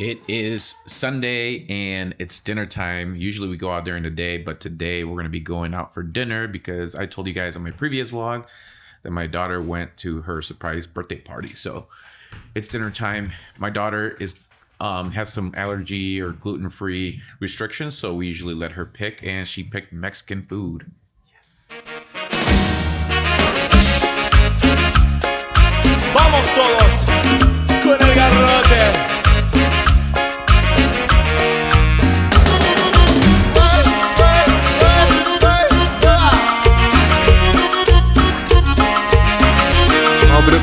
It is Sunday and it's dinner time. Usually we go out during the day, but today we're going to be going out for dinner because I told you guys on my previous vlog that my daughter went to her surprise birthday party. So it's dinner time. My daughter has some allergy or gluten-free restrictions, so we usually let her pick, and she picked Mexican food. Yes. Vamos todos con el garrote.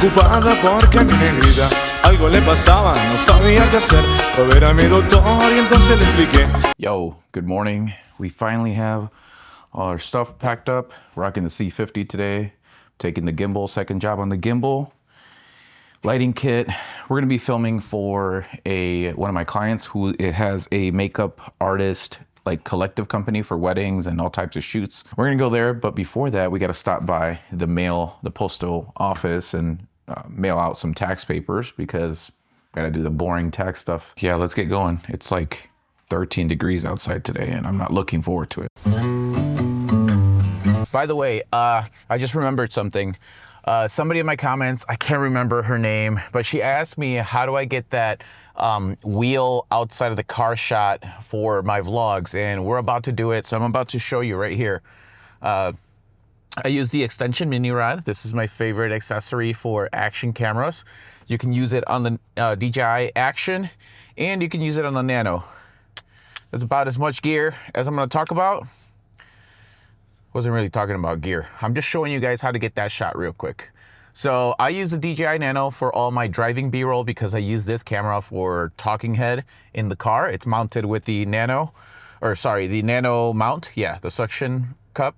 Preocupada porque a mi negrita algo le pasaba, no sabía qué hacer. Fue a ver a mi doctor y entonces le expliqué. Yo, good morning. We finally have all our stuff packed up. Rocking the C50 today. Taking the gimbal, second job on the gimbal. Lighting kit. We're gonna be filming for one of my clients who has a makeup artist like collective company for weddings and all types of shoots. We're gonna go there, but before that, we gotta stop by the postal office and mail out some tax papers because gotta do the boring tax stuff. Yeah, let's get going. It's like 13 degrees outside today and I'm not looking forward to it. By the way, I just remembered something. Somebody in my comments, I can't remember her name, but she asked me, how do I get that wheel outside of the car shot for my vlogs? And we're about to do it, so I'm about to show you right here. I use the extension mini rod. This is my favorite accessory for action cameras. You can use it on the DJI Action, and you can use it on the Nano. That's about as much gear as I'm gonna talk about. Wasn't really talking about gear. I'm just showing you guys how to get that shot real quick. So I use the DJI Nano for all my driving B-roll because I use this camera for talking head in the car. It's mounted with the Nano mount. Yeah, the suction cup.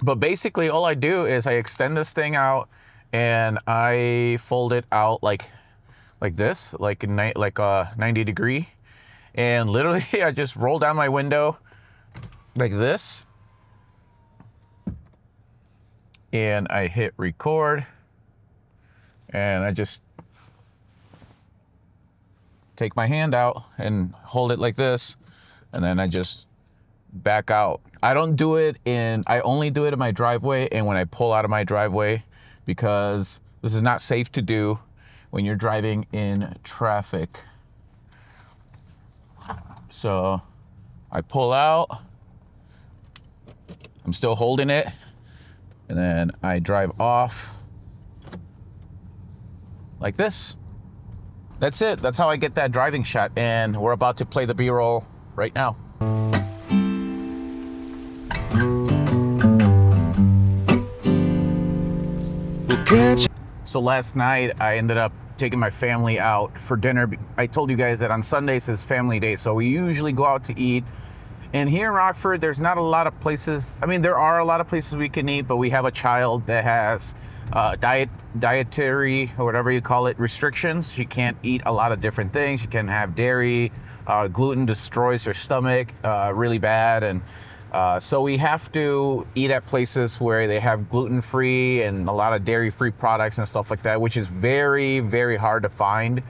But basically all I do is I extend this thing out and I fold it out like this, like a 90 degree. And literally I just roll down my window like this. And I hit record and I just take my hand out and hold it like this, and then I just back out. I only do it in my driveway and when I pull out of my driveway, because this is not safe to do when you're driving in traffic. So I pull out, I'm still holding it, and then I drive off like this. That's it. That's how I get that driving shot. And we're about to play the B-roll right now. So last night I ended up taking my family out for dinner. I told you guys that on Sundays is family day, so we usually go out to eat. And here in Rockford, there's not a lot of places. I mean, there are a lot of places we can eat, but we have a child that has dietary, or whatever you call it, restrictions. She can't eat a lot of different things. She can't have dairy. Gluten destroys her stomach really bad. And so we have to eat at places where they have gluten-free and a lot of dairy-free products and stuff like that, which is very, very hard to find.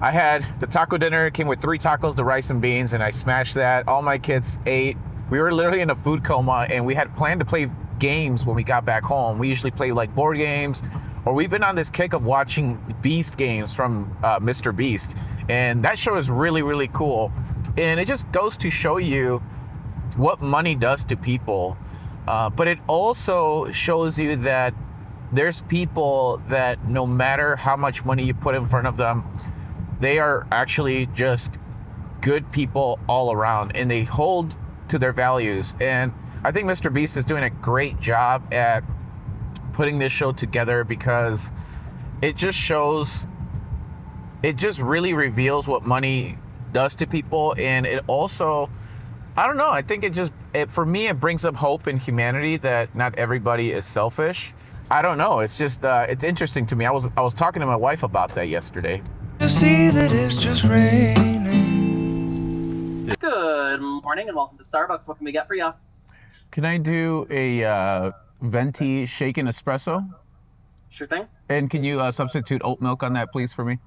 I had the taco dinner. It came with 3 tacos, the rice and beans, and I smashed that. All my kids ate. We were literally in a food coma, and we had planned to play games when we got back home. We usually play like board games, or we've been on this kick of watching Beast games from Mr. Beast. And that show is really, really cool. And it just goes to show you what money does to people. But it also shows you that there's people that no matter how much money you put in front of them, they are actually just good people all around, and they hold to their values. And I think Mr. Beast is doing a great job at putting this show together, because it just really reveals what money does to people. And it also, I don't know, I think for me, it brings up hope in humanity that not everybody is selfish. I don't know, it's just, it's interesting to me. I was talking to my wife about that yesterday. You see that it's just raining. Good morning and welcome to Starbucks. What can we get for you? Can I do a venti shaken espresso? Sure thing. And can you substitute oat milk on that, please, for me?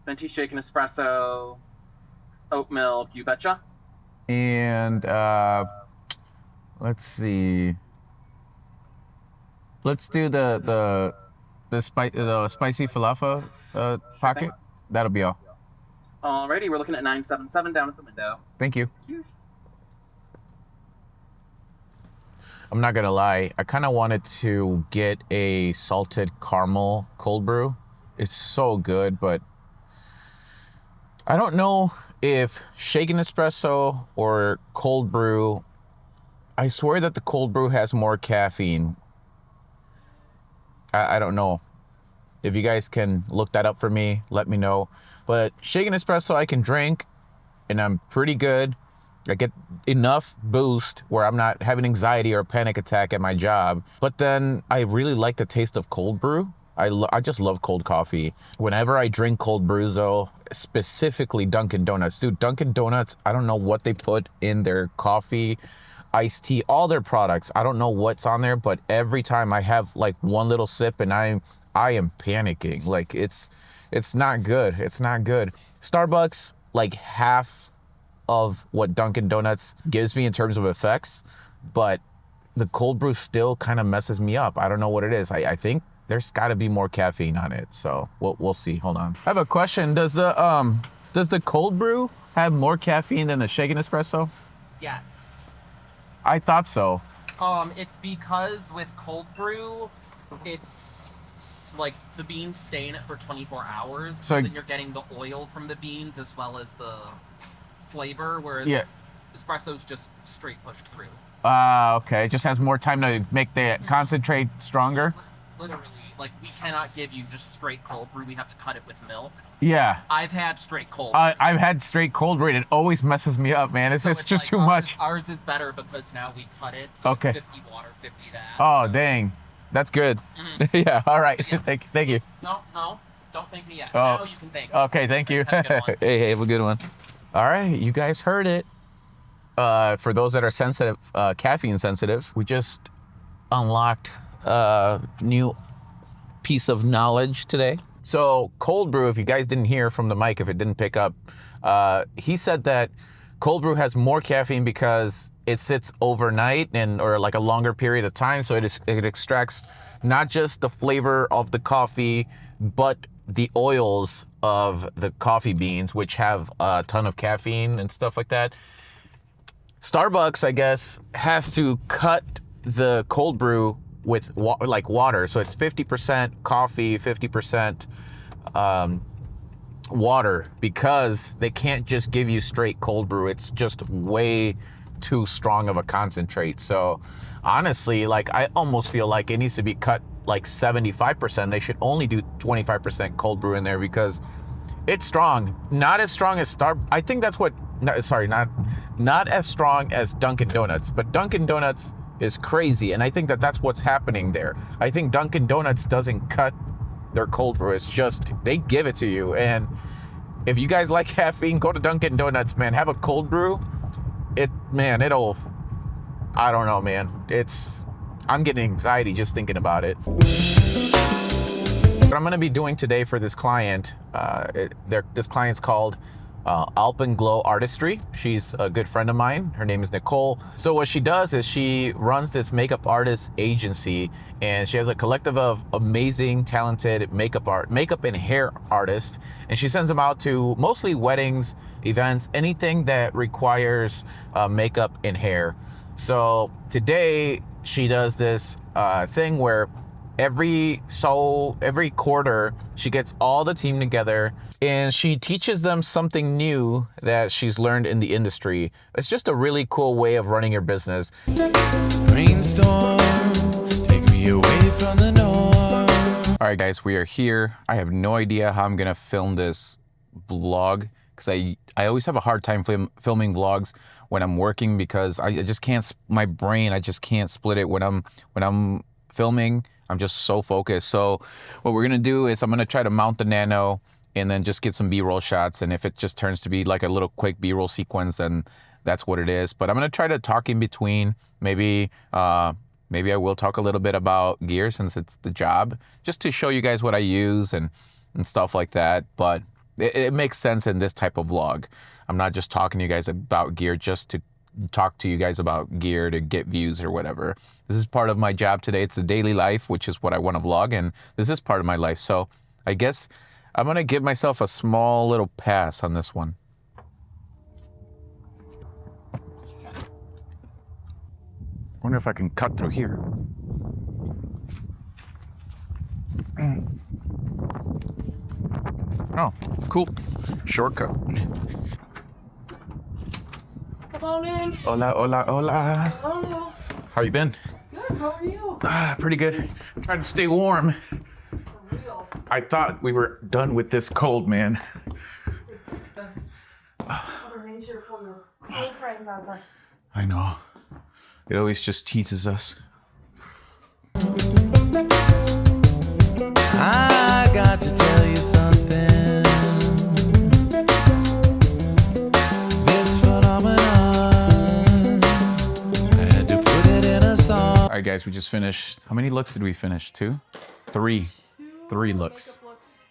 Venti shaken espresso. Oat milk, you betcha. And let's see. Let's do the spicy falafel Sure thing. pocket. That'll be all. Alrighty, we're looking at 977 down at the window. Thank you. Thank you. I'm not gonna lie, I kind of wanted to get a salted caramel cold brew. It's so good, but I don't know if shaken espresso or cold brew. I swear that the cold brew has more caffeine. I don't know. If you guys can look that up for me, let me know. But shaken espresso I can drink, and I'm pretty good. I get enough boost where I'm not having anxiety or a panic attack at my job. But then I really like the taste of cold brew. I just love cold coffee. Whenever I drink cold brews though, specifically Dunkin' Donuts. Dude, Dunkin' Donuts, I don't know what they put in their coffee, iced tea, all their products. I don't know what's on there, but every time I have like one little sip and I am panicking. Like it's not good. It's not good. Starbucks, like half of what Dunkin' Donuts gives me in terms of effects, but the cold brew still kind of messes me up. I don't know what it is. I think there's got to be more caffeine on it. So we'll see. Hold on. I have a question. Does the cold brew have more caffeine than the shaken espresso? Yes. I thought so. It's because with cold brew, it's like the beans stay in it for 24 hours. So then you're getting the oil from the beans as well as the flavor, whereas espresso's just straight pushed through. Okay. It just has more time to make the concentrate stronger. Literally, like we cannot give you just straight cold brew. We have to cut it with milk. Yeah. I've had straight cold. I've had straight cold brew. It always messes me up, man. It's just like too much. Ours is better because now we cut it. So Okay. It's 50 water, 50 that. Oh, so. dang. That's good. Yeah. All right. Yeah. Thank you. No, don't thank me yet. Oh. Now you can thank me. Okay. Thank you. Have a good one. Hey, have a good one. All right. You guys heard it. For those that are sensitive, caffeine sensitive, we just unlocked a new piece of knowledge today. So cold brew, if you guys didn't hear from the mic, if it didn't pick up, he said that cold brew has more caffeine because it sits overnight or like a longer period of time. So it extracts not just the flavor of the coffee, but the oils of the coffee beans, which have a ton of caffeine and stuff like that. Starbucks, I guess, has to cut the cold brew with like water. So it's 50% coffee, 50% water, because they can't just give you straight cold brew. It's just way too strong of a concentrate. So honestly, like I almost feel like it needs to be cut like 75%. They should only do 25% cold brew in there because it's strong. Not as strong as I think that's what, not as strong as Dunkin' Donuts, but Dunkin' Donuts is crazy. And I think that's what's happening there. I think Dunkin' Donuts doesn't cut their cold brew. It's just, they give it to you. And if you guys like caffeine, go to Dunkin' Donuts, man. Have a cold brew. I don't know, man. I'm getting anxiety just thinking about it. What I'm gonna be doing today for this client, this client's called Alpenglow Artistry. She's a good friend of mine. Her name is Nicole. So what she does is she runs this makeup artist agency, and she has a collective of amazing, talented makeup and hair artists, and she sends them out to mostly weddings, events, anything that requires makeup and hair. So today she does this thing where every quarter she gets all the team together and she teaches them something new that she's learned in the industry. It's just a really cool way of running your business. Brainstorm, take me away from the norm. All right, guys, we are here. I have no idea how I'm gonna film this vlog because I always have a hard time filming vlogs when I'm working because I just can't. My brain, I just can't split it when I'm filming. I'm just so focused. So what we're gonna do is I'm gonna try to mount the Nano and then just get some B-roll shots. And if it just turns to be like a little quick B-roll sequence, then that's what it is. But I'm gonna try to talk in between. Maybe I will talk a little bit about gear since it's the job, just to show you guys what I use and stuff like that. But it makes sense in this type of vlog. I'm not just talking to you guys about gear just to talk to you guys about gear to get views or whatever. This is part of my job today. It's the daily life, which is what I want to vlog, and this is part of my life. So I guess I'm gonna give myself a small little pass on this one. Wonder if I can cut through here. Oh, cool. Shortcut. Come on in. Hola, hola, hola. Oh, How you been? good. How are you? Pretty good. Trying to stay warm. For real. I thought we were done with this cold, man. Yes. Underneath your corner. Cold frame that nice. I know. It always just teases us. I got to tell you something. This phenomenon, I had to put it in a song. All right, guys, we just finished. How many looks did we finish? 2? 3. 3 looks. Makeup looks,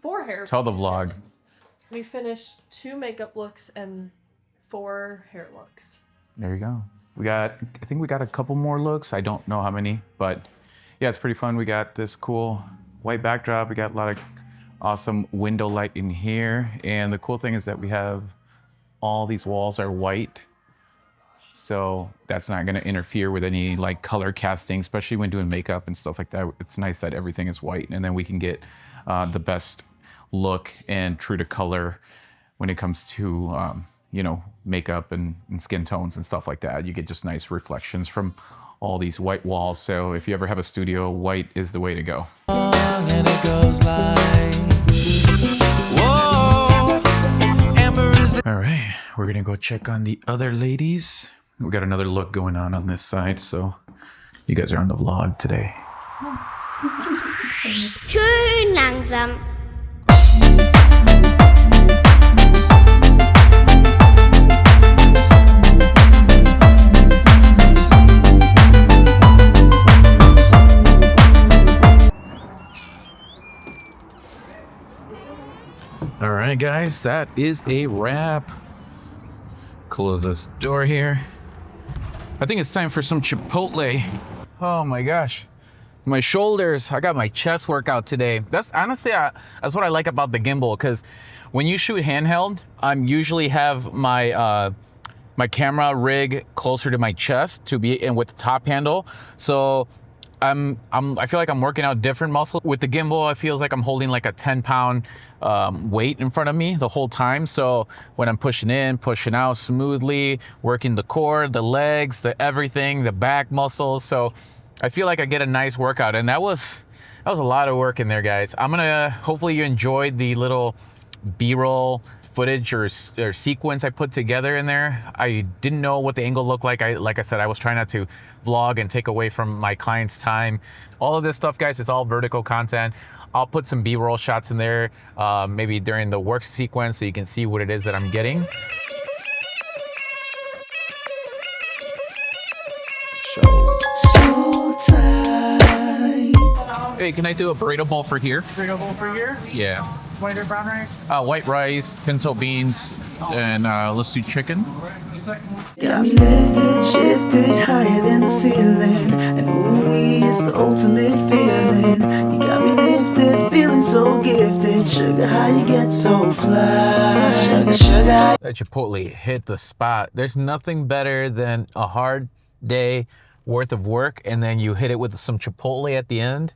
4 hair. Tell the vlog. We finished 2 makeup looks and 4 hair looks. There you go. I think we got a couple more looks. I don't know how many, but yeah, it's pretty fun. We got this cool white backdrop. We got a lot of awesome window light in here. And the cool thing is that we have all these walls are white. So that's not gonna interfere with any like color casting, especially when doing makeup and stuff like that. It's nice that everything is white, and then we can get the best look and true to color when it comes to makeup and skin tones and stuff like that. You get just nice reflections from all these white walls. So if you ever have a studio, white is the way to go. And it goes like, whoa, Amber is the All right, we're gonna go check on the other ladies. We got another look going on this side, so you guys are on the vlog today. Schön langsam. All right, guys, that is a wrap. Close this door here. I think it's time for some Chipotle. Oh my gosh, my shoulders. I got my chest workout today. That's honestly, that's what I like about the gimbal, because when you shoot handheld, I'm usually have my my camera rig closer to my chest to be in with the top handle. So I feel like I'm working out different muscles. With the gimbal, it feels like I'm holding like a 10-pound weight in front of me the whole time. So when I'm pushing in, pushing out smoothly, working the core, the legs, the everything, the back muscles. So I feel like I get a nice workout, and that was a lot of work in there, guys. Hopefully you enjoyed the little B-roll footage or sequence I put together in there. I didn't know what the angle looked like. Like I said, I was trying not to vlog and take away from my client's time. All of this stuff, guys, it's all vertical content. I'll put some B-roll shots in there, maybe during the work sequence, so you can see what it is that I'm getting. so tight. Hey, can I do a burrito bowl for here? Burrito bowl for here. Yeah. White or brown rice? White rice, pinto beans, and let's do chicken. Got me lifted, shifted higher than the ceiling. And ooh, it's the ultimate feeling. You got me lifted, feeling so gifted. Sugar, how you get so fly? Sugar, sugar. That Chipotle hit the spot. There's nothing better than a hard day worth of work, and then you hit it with some Chipotle at the end.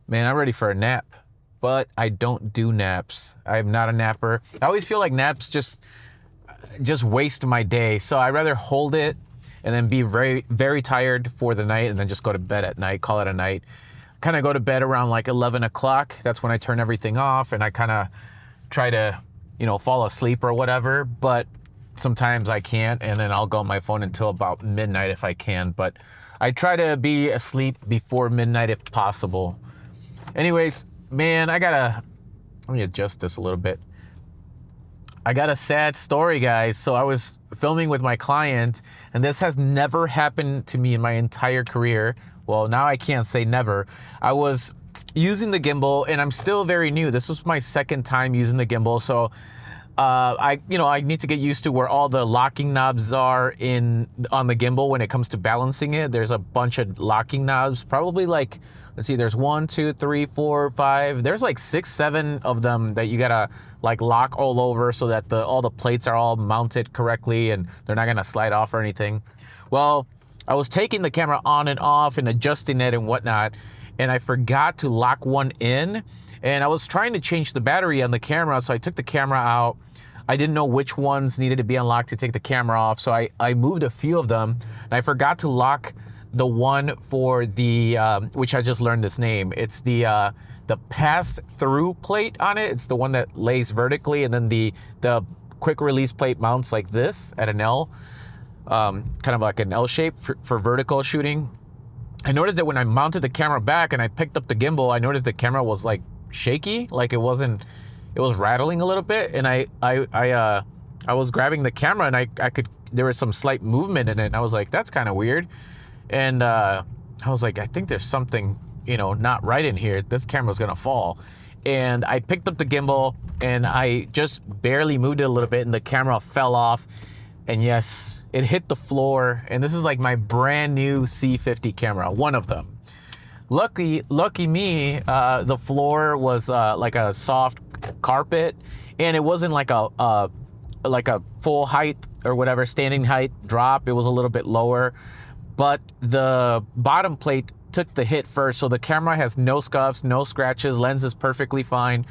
Man, I'm ready for a nap. But I don't do naps. I'm not a napper. I always feel like naps just waste my day. So I'd rather hold it and then be very, very tired for the night, and then just go to bed at night, call it a night. Kind of go to bed around like 11 o'clock. That's when I turn everything off, and I kind of try to, fall asleep or whatever. But sometimes I can't, and then I'll go on my phone until about midnight if I can. But I try to be asleep before midnight if possible. Anyways, man, let me adjust this a little bit. I got a sad story, guys. So I was filming with my client, and this has never happened to me in my entire career. Well, now I can't say never. I was, using the gimbal, and I'm still very new. This was my second time using the gimbal, so I need to get used to where all the locking knobs are on the gimbal when it comes to balancing it. There's a bunch of locking knobs, probably like, let's see, there's 1, 2, 3, 4, 5. There's like 6, 7 of them that you gotta like lock all over so that all the plates are all mounted correctly and they're not gonna slide off or anything. Well, I was taking the camera on and off and adjusting it and whatnot, and I forgot to lock one in, and I was trying to change the battery on the camera, so I took the camera out. I didn't know which ones needed to be unlocked to take the camera off, so I moved a few of them, and I forgot to lock the one for the, which I just learned this name. It's the pass-through plate on it. It's the one that lays vertically, and then the quick release plate mounts like this at an L, kind of like an L shape for vertical shooting. I noticed that when I mounted the camera back and I picked up the gimbal, I noticed the camera was like shaky, like it was rattling a little bit, and I was grabbing the camera and I could, there was some slight movement in it, and I was like, that's kind of weird. And I was like, I think there's something, not right in here. This camera's gonna fall. And I picked up the gimbal and I just barely moved it a little bit, and the camera fell off. And yes, it hit the floor. And this is like my brand new C50 camera, one of them. Lucky me, the floor was like a soft carpet, and it wasn't like a full height or whatever, standing height drop. It was a little bit lower, but the bottom plate took the hit first, so the camera has no scuffs, no scratches, lens is perfectly fine.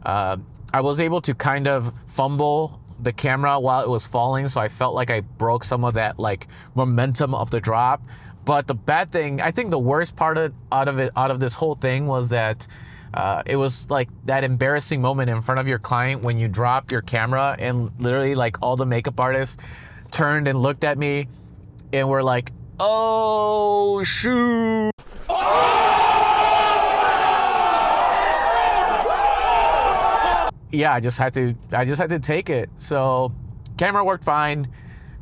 I was able to kind of fumble the camera while it was falling, so I felt like I broke some of that like momentum of the drop. But the bad thing, I think the worst part out of this whole thing was that it was like that embarrassing moment in front of your client when you dropped your camera, and literally like all the makeup artists turned and looked at me and were like, oh shoot. Yeah, I just had to take it. So camera worked fine.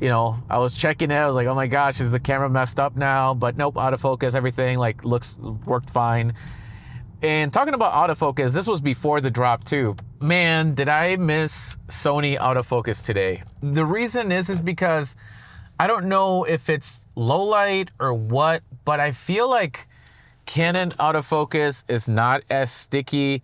I was checking it. I was like, oh my gosh, is the camera messed up now? But nope, autofocus, everything like worked fine. And talking about autofocus, this was before the drop too. Man, did I miss Sony autofocus today. The reason is because I don't know if it's low light or what, but I feel like Canon autofocus is not as sticky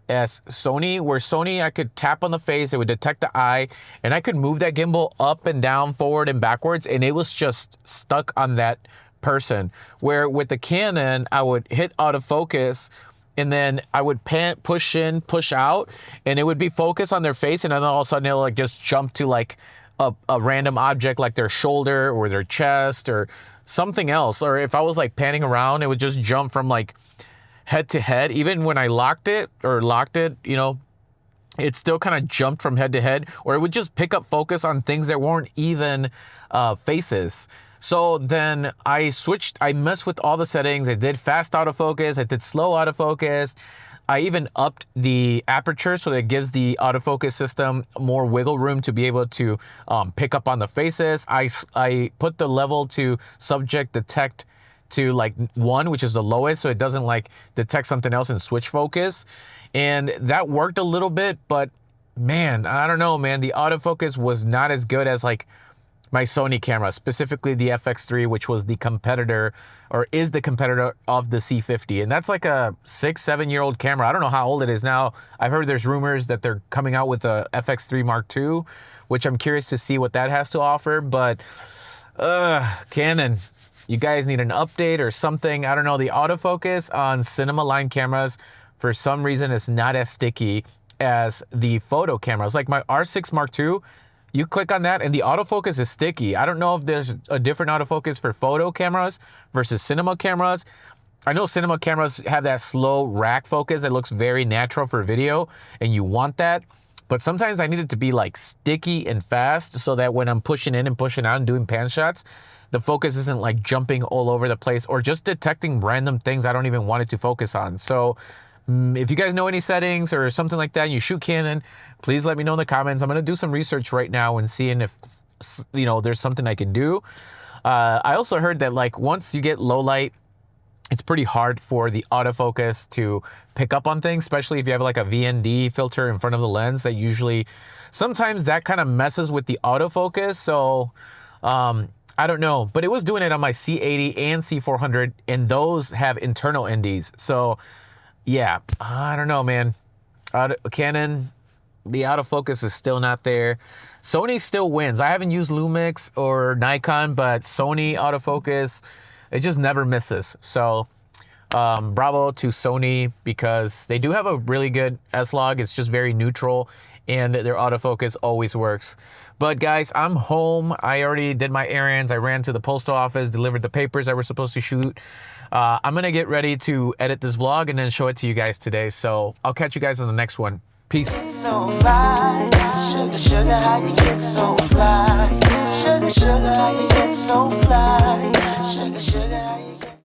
as Sony, where Sony I could tap on the face, it would detect the eye, and I could move that gimbal up and down, forward and backwards, and it was just stuck on that person. Where with the Canon, I would hit autofocus, and then I would push in, push out, and it would be focused on their face, and then all of a sudden it'll like just jump to like a random object like their shoulder or their chest or something else. Or if I was like panning around, it would just jump from like head to head. Even when I locked it, it still kind of jumped from head to head, or it would just pick up focus on things that weren't even faces. So then I messed with all the settings. I did fast autofocus, I did slow autofocus. I even upped the aperture so that it gives the autofocus system more wiggle room to be able to pick up on the faces. I put the level to subject detect to like 1, which is the lowest, so it doesn't like detect something else and switch focus. And that worked a little bit, but man, I don't know, man. The autofocus was not as good as like my Sony camera, specifically the FX3, which was the competitor, or is the competitor of the C50. And that's like a 6-7-year-old camera. I don't know how old it is now. I've heard there's rumors that they're coming out with a FX3 Mark II, which I'm curious to see what that has to offer. But Canon, you guys need an update or something. I don't know. The autofocus on cinema line cameras, for some reason, is not as sticky as the photo cameras. Like my R6 Mark II, you click on that and the autofocus is sticky. I don't know if there's a different autofocus for photo cameras versus cinema cameras. I know cinema cameras have that slow rack focus that looks very natural for video, and you want that. But sometimes I need it to be like sticky and fast so that when I'm pushing in and pushing out and doing pan shots, the focus isn't like jumping all over the place or just detecting random things I don't even want it to focus on. So if you guys know any settings or something like that and you shoot Canon, please let me know in the comments. I'm going to do some research right now and seeing if, there's something I can do. I also heard that like once you get low light it's pretty hard for the autofocus to pick up on things, especially if you have like a VND filter in front of the lens. That usually, sometimes that kind of messes with the autofocus. So I don't know, but it was doing it on my C80 and C400, and those have internal NDs. So yeah, I don't know, man. Canon, the autofocus is still not there. Sony still wins. I haven't used Lumix or Nikon, but Sony autofocus, it just never misses. So bravo to Sony, because they do have a really good S-Log. It's just very neutral, and their autofocus always works. But guys, I'm home. I already did my errands. I ran to the postal office, delivered the papers I were supposed to shoot. I'm gonna get ready to edit this vlog and then show it to you guys today. So I'll catch you guys on the next one. Peace. So fly, sugar, sugar, how you get so fly? Sugar, sugar, how you get so fly? Sugar, sugar, how you